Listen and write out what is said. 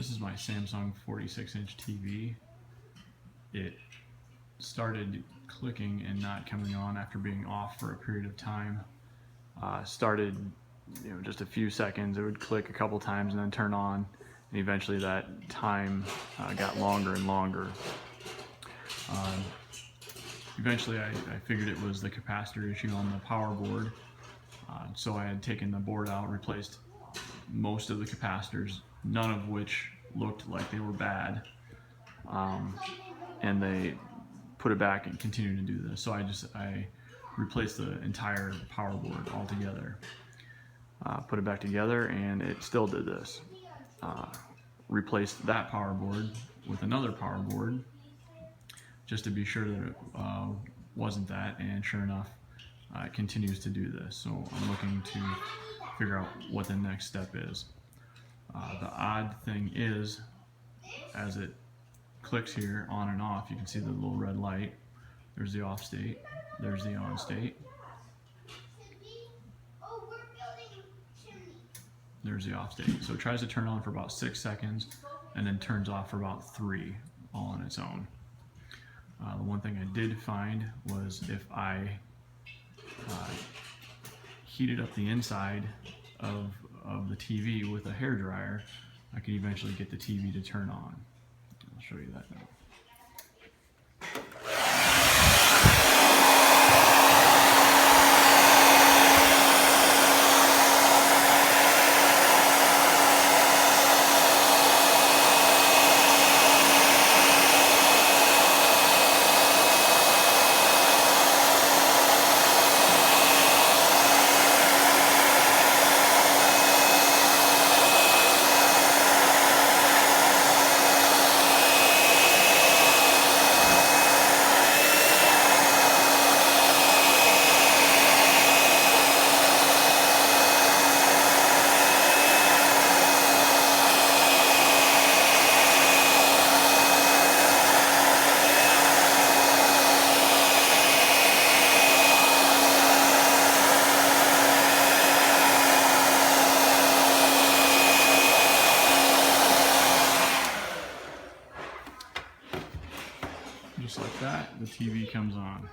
This is my Samsung 46-inch TV. It started clicking and not coming on after being off for a period of time. Started, just a few seconds. It would click a couple times and then turn on, and eventually that time got longer and longer. Eventually I figured it was the capacitor issue on the power board. So I had taken the board out, replaced most of the capacitors, none of which looked like they were bad, and they put it back and continued to do this. So I replaced the entire power board altogether, put it back together, and it still did this. Replaced that power board with another power board just to be sure that it wasn't that, and sure enough, it continues to do this. So I'm looking to figure out what the next step is. The odd thing is, as it clicks here on and off, you can see the little red light. There's the off state, there's the on state, there's the off state. So it tries to turn on for about 6 seconds and then turns off for about 3, all on its own. The one thing I did find was if I heated up the inside of the TV with a hairdryer, I could eventually get the TV to turn on. I'll show you that now. Just like that, the TV comes on.